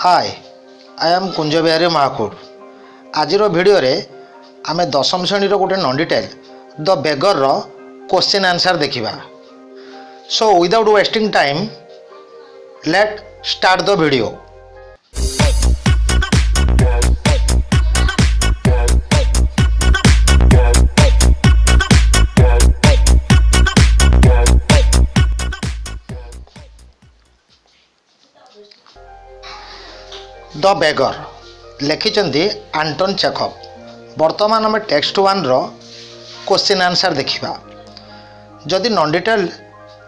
Hi I am Kunj Bihari Mahakud. आज video रे आमे दशम श्रेणी गोटे नन डिटेल द बेगर रो क्वेश्चन आंसर देखिबा। So without wasting time let start the video. The beggar लिखिंट आंटन चेखव। बर्तमान आम टेक्स्ट वन रो क्वेश्चन आंसर देखिबा। जदि नन डिटेल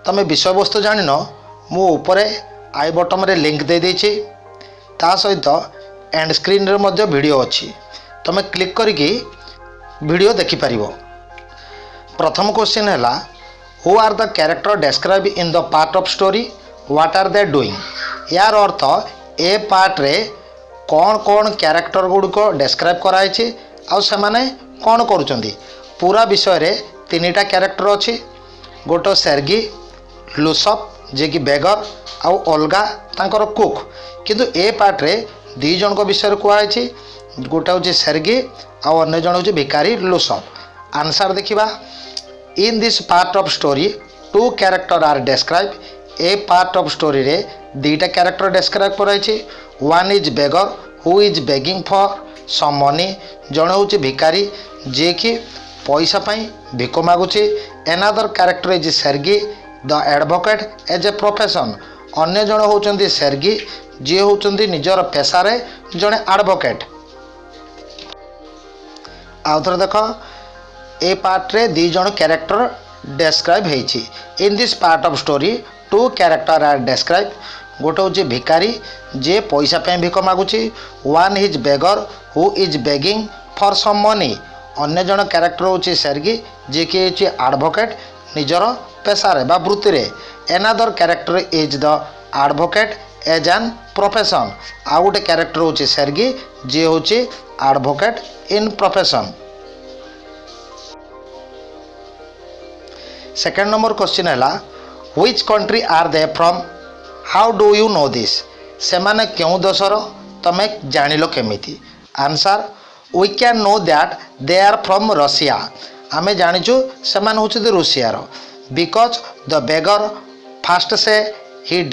तमे विषय वस्तु जान मु ऊपर आई बटन रे लिंक दे देछि। ता सहित एंड स्क्रीन रे मध्य वीडियो अछि, तमे क्लिक करिकी वीडियो देखि परिबो। प्रथम क्वेश्चन हैला who are the character describe in the part of story, what are they doing. यार अर्थ ए पार्ट रे कौन कौन कैरेक्टर गुड़िक डिस्क्राइब कराई आउ से माने कौन करुँच। पूरा विषय रे तीनटा कैरेक्टर अच्छी, गोटे सेर्गी लुसप जे कि बेगर आउ अलगा तांकर कुक। किंतु ए पार्ट रे दी जन को विषय कहई, गोटे हूँ सेर्गी आउ अन्य जन हूँ भिकारी लुसप। आंसर देखिबा। In this part of story two character are describe. ए पार्ट ऑफ स्टोरी रे दीटा कैरेक्टर डिस्क्राइब कराई। One is beggar who is begging for some money. जड़े हूँ भिकारी जे कि पैसा पाई भिक मागुची। Another character is Sergei the advocate as a profession. अन्य जड़े होउचंदी सेर्गी जे होउचंदी निजर पेशारे जड़े एडवोकेट। आउ थोड़ा देख ए पार्ट रे दी जण कैरेक्टर डिस्क्राइब हेछि। In this part of story two character are describe. गोटे हूँ भिकारी जे पैसा पे भिक मागुची। One is beggar who is begging for some money. अन्य जन कैरेक्टर हूँ सेर्गी जे कि एडवोकेट निजर पेशारे बा वृत्ति रे। Another character is the advocate as an profession. आउ गोटे कैरेक्टर हूँ सेर्गी जे हूँ advocate in profession. Second number question है which country are they from, how do you know this. से माने क्यों देशर तमे जानिलो केमिति। Answer we can know that they are from Russia. आमे जानिचु से माने होछि रूसिया रो। Because the beggar first say he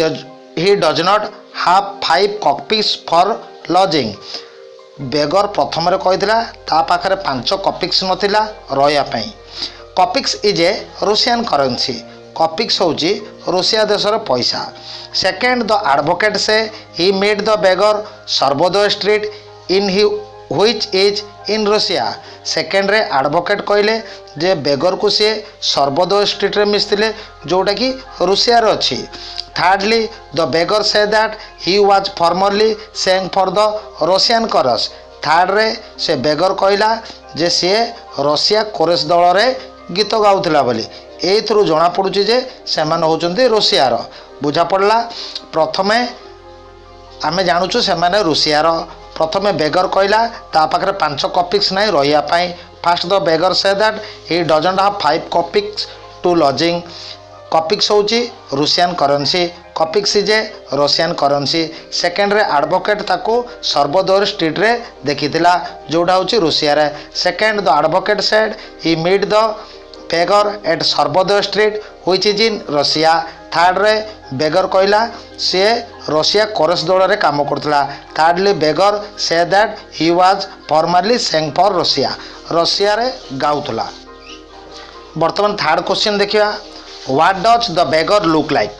does not have 5 copies for lodging. Beggar प्रथम रे कहितला ता पाखरे 5 कॉपीज नथिला रहया पई। Copies is A Russian currency. Copies होची रूसिया देशर पैसा। सेकेंड द एडवोकेट से ही made the beggar Sarvodaya street in he which is in Russia. Second रे एडवोकेट कहले जे बेगर को सी सर्वोदय स्ट्रीट रे मिसथिले जोटा कि रूसिया रे अछि। Thirdly the beggar say that he was formerly sang for the Russian chorus. Third रे से बेगर कहला जे सी रशिया कोरस दल रे गीत गाउथला बोली। एथरू जना पड़ुची जे सेमाने होचंती रूसिया रो। बुझा पड़ला। प्रथमे आमे जानुचु सेमाने रूसिया रो। प्रथमे बेगर कहला ता पाखरे 5 कॉपीज नहीं रहिया पाई। First the beggar say that he doesn't have 5 kopecks to lodging. Kopecks होची Russian currency. Kopecks is a Russian currency. Second रे एडवोकेट ताको सर्वोदय स्ट्रीट रे देखिथिला जोटा होची रूसिया रे। Second the advocate said he made the beggar at Sarvodaya street which is in Russia. Third रे beggar कहला से रशिया कोरस दल रे काम करथला। Thirdly beggar say that he was formerly sang for Russia. Russia रे गाउथला। वर्तमान थर्ड क्वेश्चन देखिया। What does the beggar look like.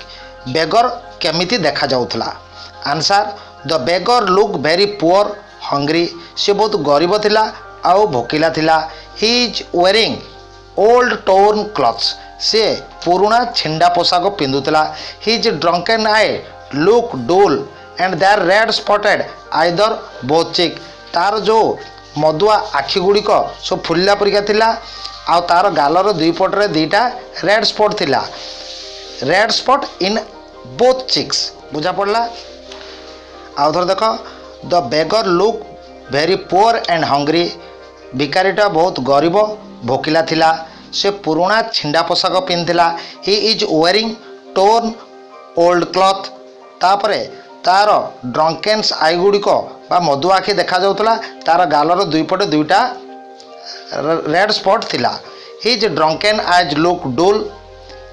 Beggar केमिति देखा जाउथला। Answer the beggar look very poor hungry. से बहुत गरीब थिला आउ भोकिला थिला। He is wearing old torn clothes. से पुराना छिंडा पोशाक पिंधुला। His drunken eye look dull and they are red spotted either both cheek. तार जो मदुआ आखि गुड़िक सब फुल्ला परिका थिला आउ तार गालर दुई पटरे दीटा रेड स्पॉट थिला। Red spot in both cheeks. बुझा पड़ला। आउ थोड़ा देख the beggar look very poor and hungry. भिकारीटा बहुत गरीब भोकिला थिला। से पुराना छिंडा पोशाक पिंधिला। He is wearing torn old cloth. तापरे तार ड्रंकेन्स आई गुड़िक बा मधु आखि देखा जाउतला तार गालर दुई पटे दुईटा रेड स्पॉट थिला his drunken eyes look dull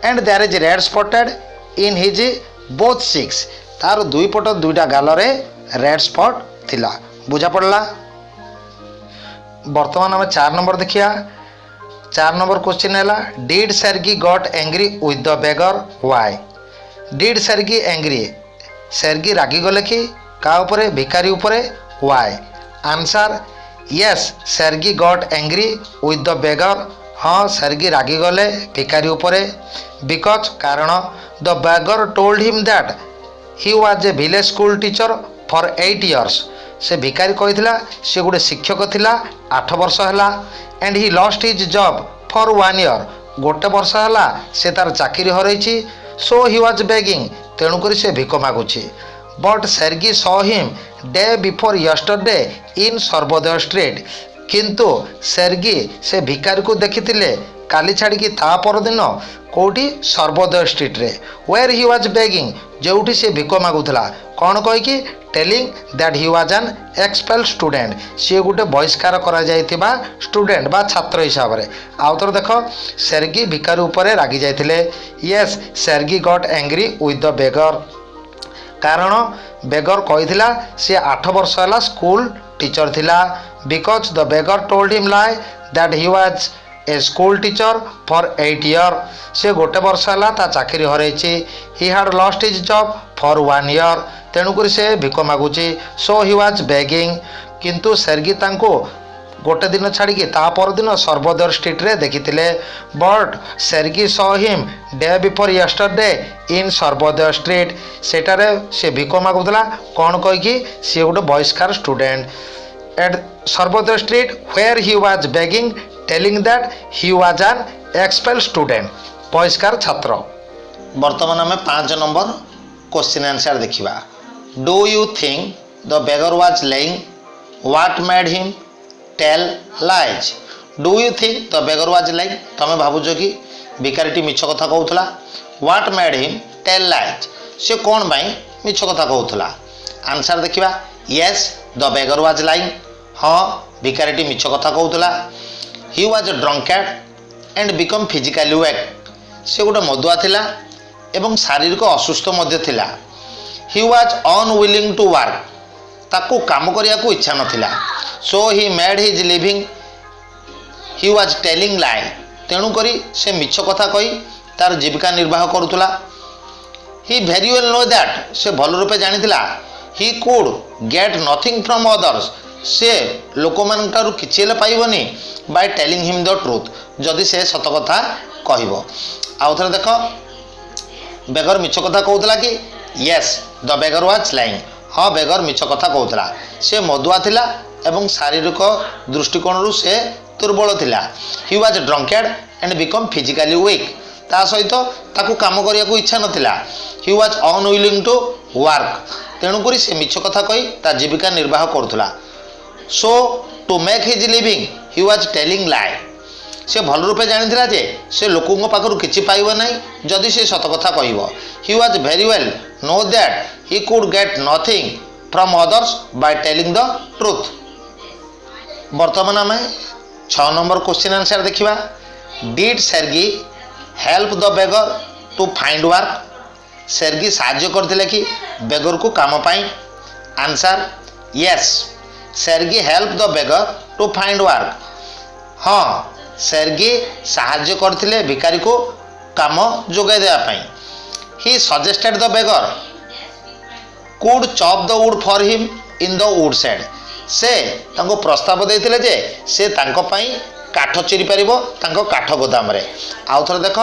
and there is red spotted in his both cheeks तार दुई पट दुईटा गालरे रेड स्पॉट थिला बुझा पड़ला। वर्तमान आम 4 नंबर देखिया 4 नंबर क्वेश्चन है did Sergei got angry with the beggar why did Sergei angry Sergei रागी गले कि का उपरे भिखारी उपरे why answer yes Sergei got angry with the beggar हाँ सेर्गी रागी गले भिखारी उपरे बिकॉज कारण the beggar told him that he was a village school teacher for 8 years से भिखारी कही सी गोटे शिक्षक थिला 8 वर्ष है and he lost his job for 1 year गोटे वर्ष है से तार चाकरी हरई सो ही वाज बेगिंग तेणुक से भिक मागुची but Sergei saw him day before yesterday in Sarvodaya street किंतु सेर्गी से भिखारी को देखी काली छाड़ी ता परदिन कौटी सर्वोदय स्ट्रीट रे वेयर ही वाज बेगिंग जोठी से भिक मागुला कौन कहीकि telling that he was an expel student सी गोटे बहिष्कार करा जाइथिबा स्टूडेंट बा छात्र हिसाब से आउ थोर देख सेर्गी भिखारी उपरे रागी जाइथिले yes Sergei got angry with the beggar कारण बेगर कही सी 8 वर्ष है स्कूल टीचर थिला because the beggar told him lie that he was a school teacher for 8 year से गोटे वर्ष है चाकरी हरई he had lost his job for 1 year तेणुक से भिक मागुची सो ही वाज बेगिंग किंतु सेर्गी तांको गोटे दिन छाड़ी ता परदिन सर्वोदय स्ट्रीट रे देखिथिले but Sergei saw him day before yesterday in Sarvodaya street सेटारे से भिक मागुला कौन कहीकि सी गोटे बहिष्कार student at Sarvodaya street where he was begging telling that he was an expel student बहिष्कार छात्र। वर्तमान आम 5 नंबर क्वेश्चन आंसर देखिबा do you think the beggar was lying what made him tell lies do you think the beggar was lying तमे भाबुछ कि भिखारीटी मिछ कथा कहउथला what made him tell lies से कोन बाई मिछ कथा कहउथला आंसर देखिबा yes the beggar was lying हाँ भिखारीटी मिछ कथा कहउथला he was drunked and become physically weak से गोटे मदुआ थिला एवं शारीरिक असुस्थ मध्य थिला he was unwilling to work ताकू काम करिया को इच्छा नथिला so he made his living he was telling lie तेणु करी से मिछ कथा कही तार जीविका निर्वाह करुला he very well know that से भल रूपे जानिथिला he could get nothing from others से लोक मान किसी पाइबनी by telling him the truth जदि से सत कथा कहब आउ थे देख बेगर मिछ कथा कहूला कि yes the beggar was lying हाँ बेगर मिछ कथा कहूला से मदुआ थिला एवं शारीरिक दृष्टिकोण से दुर्बल थिला he was drunked and become physically weak ता सहित ताकू काम करिया को इच्छा नथिला he was unwilling to work तेणुक से मिछ कथा कही ता जीविका निर्वाह करुला so to make his living he was telling lie से भल रूपे जानी जे से लोकों पाखर किसी पाइब ना जदि से सत कथा कह he was very well know that he could get nothing from others by telling the truth. वर्तमान आम 6 नंबर क्वेश्चन आंसर देखिबा did Sergei help the beggar to find work Sergei साहाय्य करथिले कि बेगर को काम पाई answer yes Sergei help the beggar to find work हाँ सेर्गी साहाय्य करथिले भिखारी को काम जोगाई देवाई he suggested the beggar could chop the wood for him in the wood side से तांको प्रस्ताव देइथिले जे से तांको पई काठ चिरी पारिबो तांको काठ गोदाम रे आउ थोर देख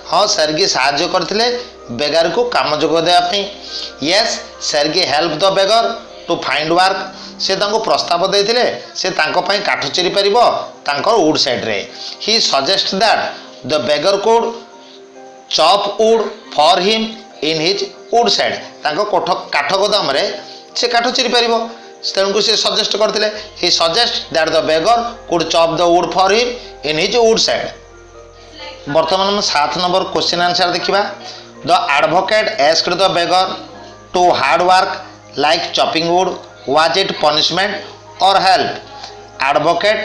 हाँ सेर्गी साहाय्य करथिले बेगर को काम जोगाई देवाई yes Sergei help the beggar to find work से तांको प्रस्ताव देइथिले से तांको पई काठ चिरी पारिबो तांको वुड साइड रे he suggest that the beggar could chop wood for him in his woodshed तांको काठ गोदाम रे से काठ चिरी पारिबो तेणुक से सजेस्ट करथिले he suggest that the beggar could chop the wood for him in his woodshed. वर्तमान 7 नंबर क्वेश्चन आंसर देखिबा the advocate asked the beggar to hard work like chopping wood? Was it punishment or help? Advocate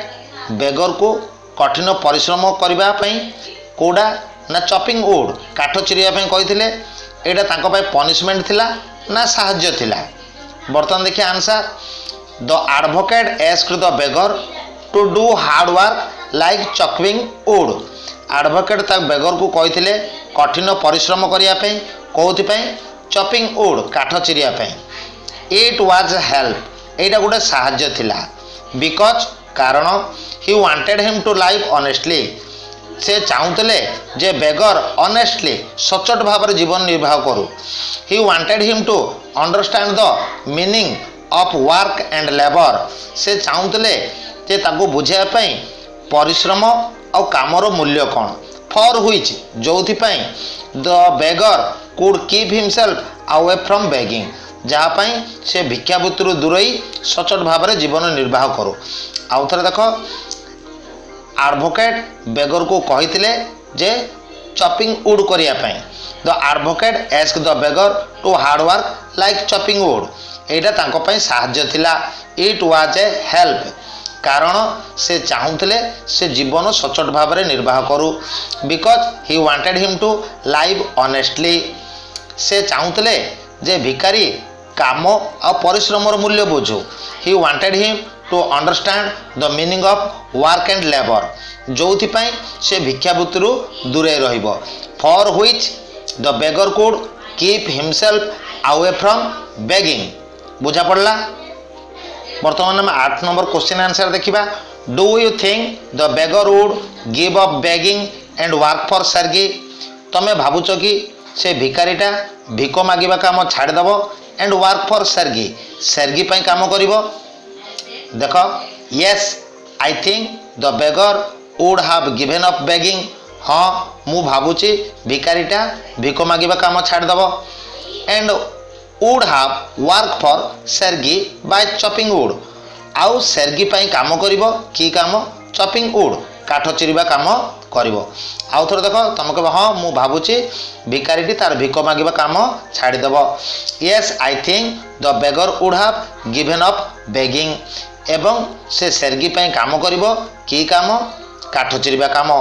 beggar को कठिन परिश्रम करबा पई कोडा ना chopping would काठ चिरिया पई कहिथिले एटा तांको पई पनिशमेंट थिला ना साहाय्य थिला। बर्तमान देखिए answer. The advocate asked the beggar to do hard work like chopping wood. Advocate ता बेगर को कहिथिले कठिन परिश्रम करिया पई कोथि पई चॉपिंग वुड काठ चिरिया पई। इट वाज हेल्प एटा गोटे साहाय्य थिला। बिकॉज कारण he wanted him to live honestly से चाहूले जे बेगर ऑनेस्टली सचोट भाव जीवन निर्वाह करू। He wanted him to understand the meaning of work and labour से चाहूले जे ताको बुझाया पई परिश्रम और कामर मूल्य कौन। फॉर व्हिच जोथि पई the beggar could keep himself away from begging जहाँपाई से भिक्षावृत्ति दूर सचोट भाव में जीवन निर्वाह करू। आउ थे देख एडवोकेट बेगर को कही जे चॉपिंग वुड करने। The advocate ask the beggar to hard work like chopping wood एटा तांको पई साहाय्य थिला। इट वाज ए हेल्प कारण से चाहूले से जीवन सचोट भाव में निर्वाह करू। Because he wanted him to live honestly से चाहूले जे भिकारी काम और परिश्रम मूल्य बुझू। He wanted him to understand the meaning of work and labour जो से भिक्षावृत्ति दूर रहिबो। For which the beggar could keep himself away from begging. बुझा पड़ला। बर्तमान आम 8 नंबर क्वेश्चन आंसर देखिबा। Do you think the beggar would give up begging and work for Sergei? तमे भावुच कि से भिकारीटा भिक मागिबा काम छाड़देव and work for Sergei Sergei पई काम करिवो? देख yes I think the beggar would have given up begging. हाँ मु भावुची भिकारीटा भिक मागिबा काम छाड़देव and would have work for Sergei by chopping wood आउ सर्गी पई काम करिवो की काम चॉपिंग वुड काठ चिरिबा काम करिवो। आउ थोड़ा देख तुम कह हाँ मु भावुची भिकारीटी तार भिक मागिबा काम छाड़देव। Yes I think the beggar would have given up begging एवं से सर्गी पई काम करिवो की काम काठ चिरिबा काम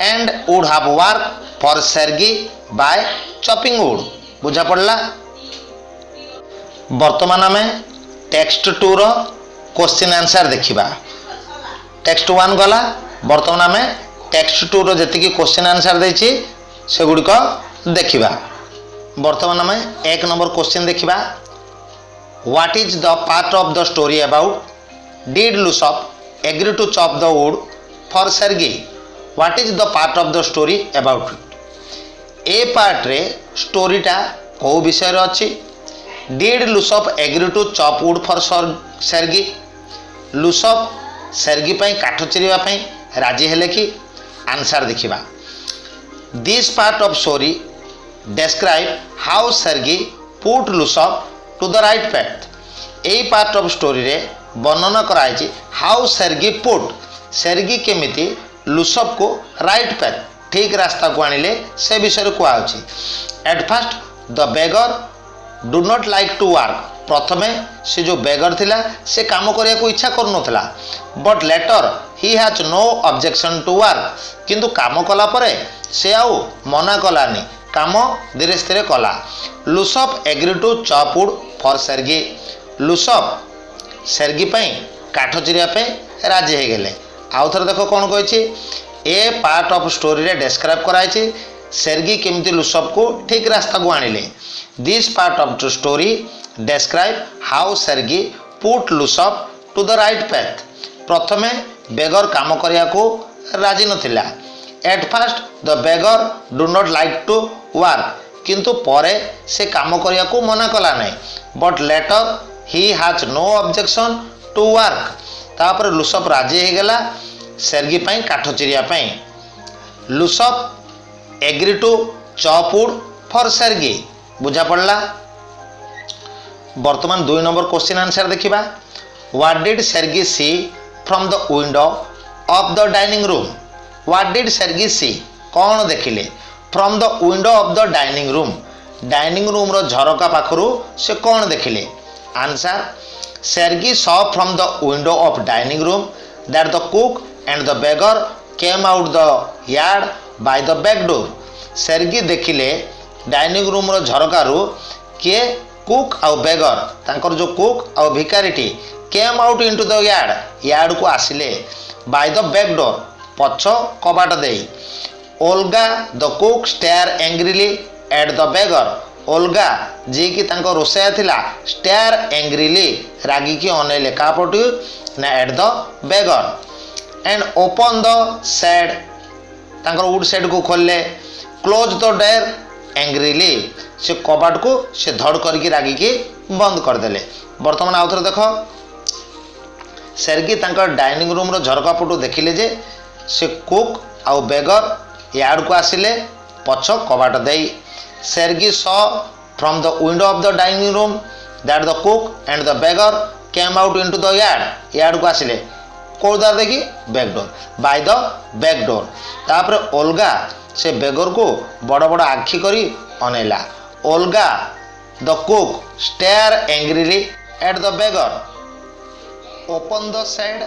and would have work for Sergei by chopping wood. बुझा पड़ला। वर्तमान आम टेक्स्ट 2 रो क्वेश्चन आंसर देखिबा। टेक्स्ट 1 गला वर्तमान आम टेक्स्ट 2 रो जति क्वेश्चन आंसर देछि से गुडिक देखिबा। वर्तमान आम 1 नंबर क्वेश्चन देखिबा। What is the part of the story about did Lushkoff agree to chop the wood for Sergei? What is the part of the story about it? ए part रे स्टोरीटा को विषय रे अछि? Did Lushkoff agree to chop wood for Sergei? Lushkoff Sergei पई काठ चिरिबा पई राजी हेले कि? आंसर देखिबा। This part of story describe how Sergei put Lushkoff to the right path. यही पार्ट ऑफ स्टोरी रे वर्णना कराई हाउ सर्गी पुट सर्गी केमिति लुसफ को राइट पैथ ठीक रास्ता को आनिले से विषय कहुच्छी। At first the beggar do not like to work. प्रथमे से जो बेगर थिला से काम करने को इच्छा करुनथला but later he has no objection to work. किंतु काम कला परे से आउ मना कलानी काम धीरे धीरे कला। Lushkoff agree to chop wood for Sergei. Lushkoff Sergei पई काठ चिरिया पे राजी हो गले। आउ थर देखो कौन कही ए पार्ट ऑफ स्टोरी रे डिस्क्राइब कराई सर्गी केमिति लुसफ को ठीक रास्ता को आनिले। This part of the story describe how Sergei put Lushkoff to the right path. प्रथमे बेगर काम करिया को राजी नथिला। At first the beggar do not like to work. किंतु परे से काम करिया को मना कला नहीं but later he has no objection to work. तापर लुसफ राजी हो गला सर्गी पई काठ चिरिया पई। Lushkoff agree to chop wood for Sergei. बुझा पड़ला। वर्तमान 2 नंबर क्वेश्चन आंसर देखिबा। What did Sergei see from the window of the dining room? What did Sergei see कौन देखिले from the window of the dining room? Dining room रो झरका पाखरु से कौन देखिले? Answer Sergei saw from the window of dining room that the cook and the beggar came out the yard bye the back door. Sergei देखिले dining room रो झरकारु किए cook आउ बेगर तांकर जो कुक आउ भिकारीटी came out into the yard को आसिले by the back door पछ कबाट देई। Olga the cook stare angrily at the beggar. Olga जी की तांको रोसैया थिला स्टेयर एंग्रीली रागी की अनेले का पटु ना at the beggar and open the shed तांकर वुड शेड को खोलले। क्लोज द डोर एंग्रीली से कबाट को से धड़ करके रागी की बंद करदेले। बर्तमान आउ थरे देख सेर्गी तांकर डाइनिंग रूम रो झरका पटु देखिले जे से कुक आउ बेगर यार्ड को आसिले पछ कबाट देई। Sergei saw from the window of the dining room that the cook and the beggar came out into the yard को आसिले को द्वार देखी back door by the back door. तापर ओल्गा से बेगर को बड़ बड़ आखि करी अनेला। Olga the cook stare angrily at the beggar open the shed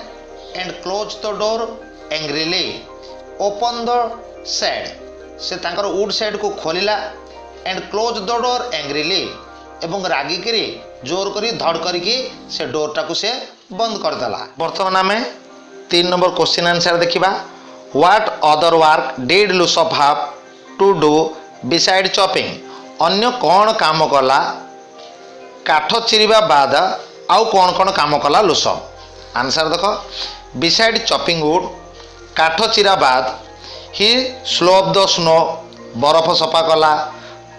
and close the door angrily. Open the shed से तांकर वुड शेड को खोलिला and close the door angrily एवं रागी करी जोर करी धड़ करी से डोर टाकू से बंद करदेला। बर्तमान आम 3 नंबर क्वेश्चन आंसर देखिबा। What other work did Lushkoff have to do beside chopping? अन्य कौन काम कला काठ चिरिबा बाद आउ कौन कौन काम कला लुसफ? आंसर देख बिसाइड चॉपिंग वुड काठ चिरा बाद ही स्लोप द स्नो बरफ सफा कला।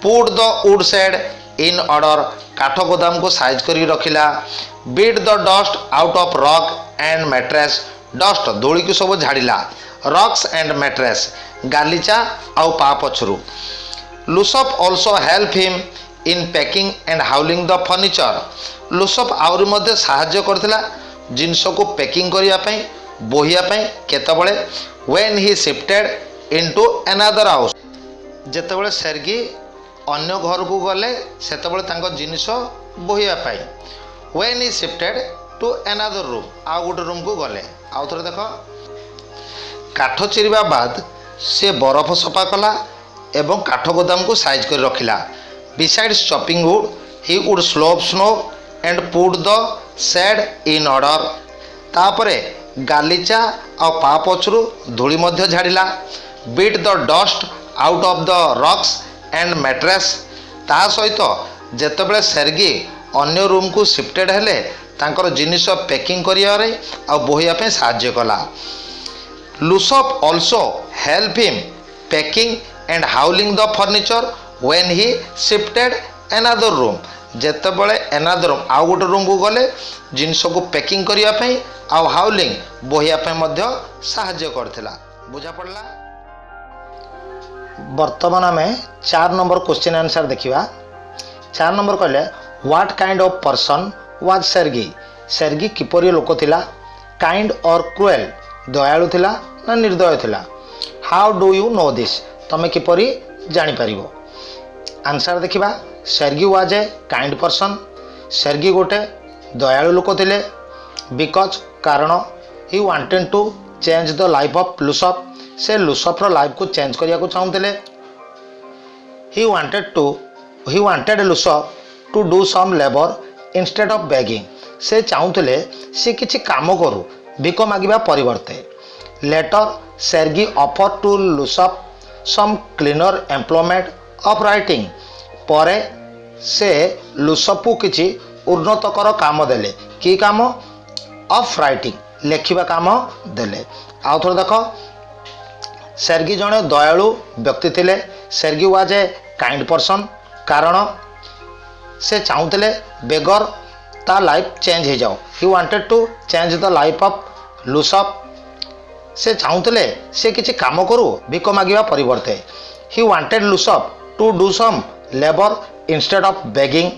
Put the wood shed in order काठ गोदाम को साइज करी रखिला। Beat the dust out of rugs and mattress dust धूली को सब झाड़िला। रॉक्स एंड मैट्रेस गालीचा आउ पा पछरू। Lushkoff also help him in packing and hauling the furniture. Lushkoff आउरी मध्य साहाଯ୍य करथिला जिनस को पैकिंग करिया पई बोहिया पई केतबळे when he shifted into another house जेतबळे सेर्गी अन्य घर को गले सेतबळे तांको जिनिस बोहिया पई when he shifted to another room आ गोटे रूम को गले। आउ थरे देख काठ चिरिबा बाद से बरफ सफा कला एवं काठ गोदाम को साइज कर रखिला। Besides chopping wood he would slope snow and put the shed in order. तापरे गालीचा आ पा पछरू धूली मध्य झाड़िला। Beat the dust out of the rugs and mattress ता सहित जेतेबेले सेर्गी अन्य रूम को शिफ्टेड हेले तांकर जिनिस पैकिंग करियारे आ बोहिया पे साहाଯ୍य कला। Lushkoff also help him packing and hauling the furniture when he shifted another room जेतेबेले अनदर रूम आउ गोटे रूम को गले जिनिस को पैकिंग करिया पे आ हाउलिंग बोहिया पे मध्य साहाଯ୍य करथिला। बुझा पड़ला। वर्तमान आम 4 नंबर क्वेश्चन आंसर देखिबा। 4 नंबर कहले what kind of person was Sergei? Sergei किपरि लोक थिला? काइंड और क्रुएल दयालु थिला ना निर्दय थिला? How do you know this? तमे किपरि जानि परिबो? आंसर देखिबा। Sergei was a kind person. Sergei गोटे दयालु लोक थिले। बिकॉज कारण he wanted to change the life of Lushkoff से लुसफ रो लाइफ को चेंज करिया को चाहुथिले। He wanted Lushkoff to do some labour instead of begging से चाहुथिले से किछि काम करू भिक मागिबा परिवर्ते। Later Sergei offer to Lushkoff some cleaner employment of writing परे से लुसफ को किछि उन्नतकर काम देले। कि काम? ऑफ राइटिंग लेखिबा काम देले। आउ थोड़ा देख सेर्गी जड़े दयालु व्यक्ति थिले। Sergei was a kind person कारण से चाहूले बेगर ता लाइफ चेंज हो जाओ। He wanted to change the life of Lushkoff से चाहूले से किसी काम करू भिक मागिबा परिवर्ते। He wanted Lushkoff to do some labour instead of begging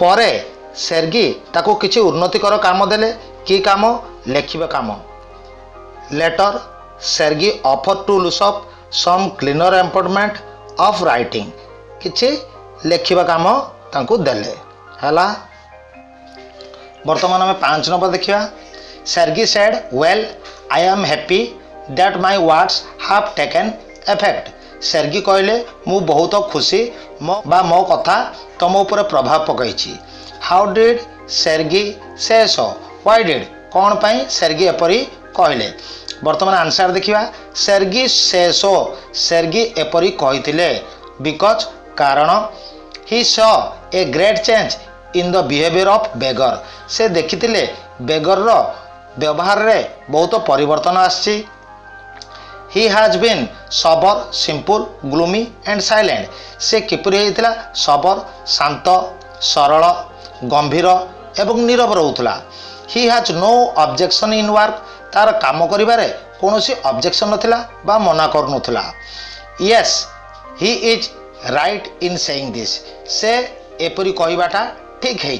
परे सेर्गी ताको किसी उन्नतिकर काम देले। कि काम? लेखिबा काम। Later Sergei offer to Lushkoff some cleaner employment of writing किछि लेखिबा काम तांकु देले हला। वर्तमान आम 5 नंबर देखिया। Sergei said well I am happy that my words have taken effect. Sergei कहले मु बहुत खुशी मो कथा तुम ऊपर प्रभाव पकई। हाउ डिड सर्गी से सो व्हाई डिड कौन पाई सर्गी एपरी कहले। वर्तमान आंसर देखिया। सर्गी से सो सर्गी एपरी कहिथिले बिकॉज कारण he saw a great change in the behaviour of beggar. से देखिथिले बेगर रो व्यवहार रे बहुत परिवर्तन आछि। He has been sober simple gloomy and silent. से किपरि हेतिला सबर शांत सरल गंभीर एवं नीरव रहउतला। He has no objection in work. तार काम करिबारे कोनोसी ऑब्जेक्शन नथिला बा मना करनुथला। Yes he is right in saying this. से एपरि कहिबाटा ठीक है।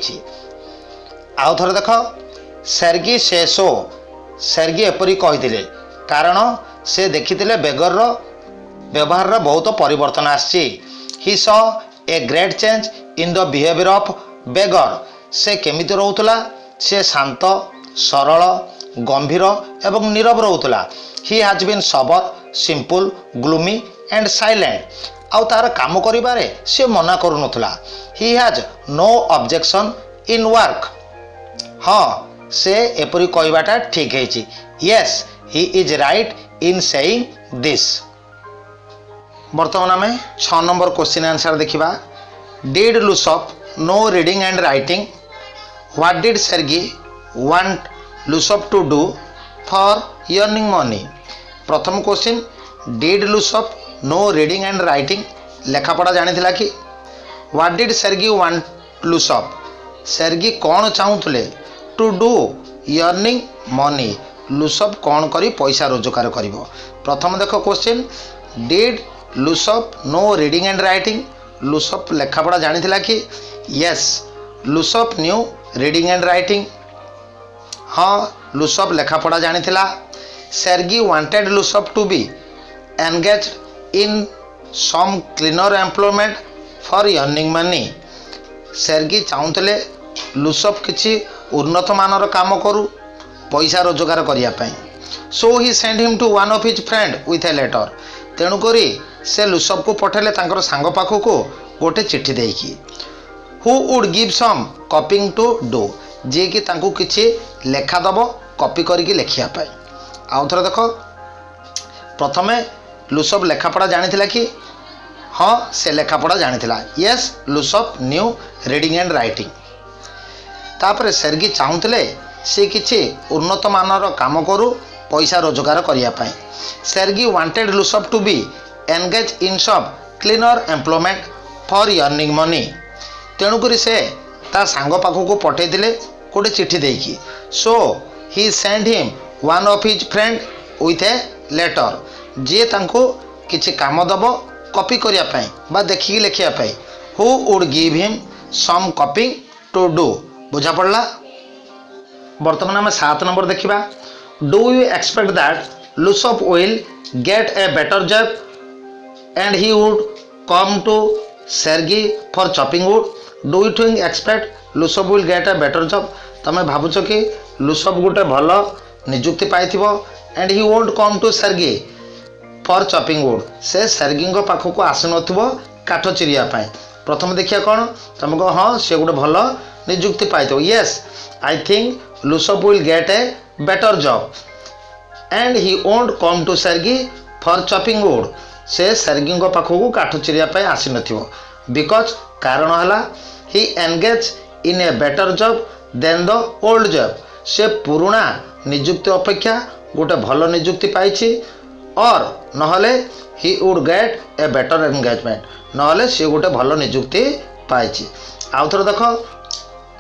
आउ थोड़े देख। सर्गी से सो सर्गी एपरी कही कारण से देखिथिले बेगर रो व्यवहार रो बहुत परिवर्तन आछि। He saw a great change in the behaviour of beggar. से केमिति रहउतला से शांत सरल गंभीर एवं नीरव रहउतला। He has been sober simple gloomy and silent. आउ तार काम करिबारे से मना करूनथला। He has no objection in work. हाँ से एपरी कहबाटा ठीक है। Yes he is right in saying this. वर्तमान आम 6 नंबर क्वेश्चन आंसर देखिबा। Did Lushkoff know reading and writing. What did Sergei want Lushkoff to do for earning money. प्रथम question did Lushkoff know reading and writing लेखापढ़ा जानिथिला कि। What did Sergei want Lushkoff Sergei कौन चाहूले to do earning money Lushkoff कौन करी पैसा रोजगार करिवो। प्रथम देख question did Lushkoff know reading and writing. Lushkoff लेखापढ़ा जानिथिला कि। Yes Lushkoff knew reading and writing. हाँ लुसफ लेखापढ़ा जानिथिला। Sergei wanted Lushkoff to be engage in some cleaner employment for earning money. Sergei चाहूले लुसफ किछि उन्नत मानर काम करू पैसा रोजगार करिया पई। So he send him to one of his friend with a letter. तेणु करी से लुसफ को पठेले तांकर सांग पाखु को गोटे चिट्ठी देकी। Who would give some copying to do जे कि तांकु किछि लेखा दबो कॉपी करिके लेखिया पाई। आउ थरे देखो। प्रथमे लुसफ लेखापढ़ा जानिथिला कि। हाँ से लेखापढ़ा जानिथिला। Yes Lushkoff knew reading and writing. तापरे सर्गी चाहूले से किछि उन्नत मानर काम करू पैसा रोजगार करिया पाई। Sergei wanted Lushkoff to be engage in some cleaner employment for earning money. तेणुकरी से ता सांग पाखु को पठे दिले गोटे चिट्ठी देकी। So he send him one of his friend with a letter जे तांको किछि काम दबो कॉपी करिया पाई बा देखिकी लेखिया पाई। Who would give him some copying to do. बुझा पड़ला। वर्तमान आम 7 नंबर देखिबा। Do you expect that Lushkoff will get a better job and he would come to Sergei for chopping wood. Do you think expect Lushkoff will get a better job. तमें भावुच कि Lushkoff गोटे भल निजुक्ति पाइथिबो and he won't come to Sergei for chopping wood. से Sergei पाखक आसुनथिबो काठ चिरिया पाई। प्रथम देखिया कौन तुम कह हाँ से गोटे भल निजुक्ति पाइथिबो। Yes I think Lushkoff will get a better job and he won't come to Sergei for chopping wood. से सर्गी पाखक काठ चिरिया पाई आसी नथिबो बिकॉज कारण हला he engage in a better job than the old job. से पुराना निजुक्ति अपेक्षा गोटे भल निजुक्ति पाइछि और नहले he would get a better engagement नहले से गोटे भल निजुक्ति पाइछि। आउ थोड़े देख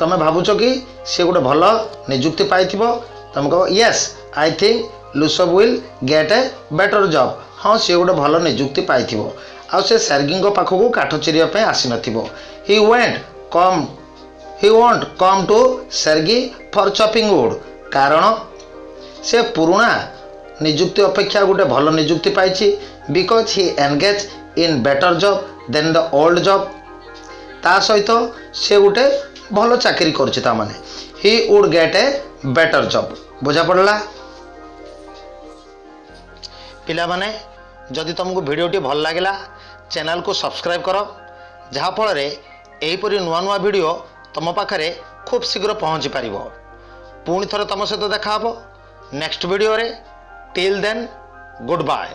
तुम भावुच कि से गोटे भल निजुक्ति पाइथिबो। तुम कह yes I think Lushkoff will get a better job. हाँ से गोटे भल निजुक्ति पाइथिबो आउ से सर्गी पाखक काठ चिरिया पे आसी नथिबो। He won't come to Sergei for chopping wood कारण से पुराना निजुक्ति अपेक्षा गोटे भल निजुक्ति पाइछि because he engage in better job than the old job. ତା ସହିତ ସେ ଗୋଟେ ଭଲ ଚାକିରି କରୁଛି ତାମାନେ he would get a better job. ବୁଝା ପଡ଼ିଲା? ପିଲାମାନେ ଯଦି ତୁମକୁ ଭିଡ଼ିଓଟି ଭଲ ଲାଗିଲା ଚ୍ୟାନେଲକୁ ସବସ୍କ୍ରାଇବ୍ କର, ଯାହାଫଳରେ ଏହିପରି ନୂଆ ନୂଆ ଭିଡ଼ିଓ ତୁମ ପାଖରେ ଖୁବ୍ ଶୀଘ୍ର ପହଞ୍ଚି ପାରିବ। ପୁଣି ଥରେ ତୁମ ସହିତ ଦେଖା ହେବ ନେକ୍ସଟ ଭିଡ଼ିଓରେ। Till then good bye.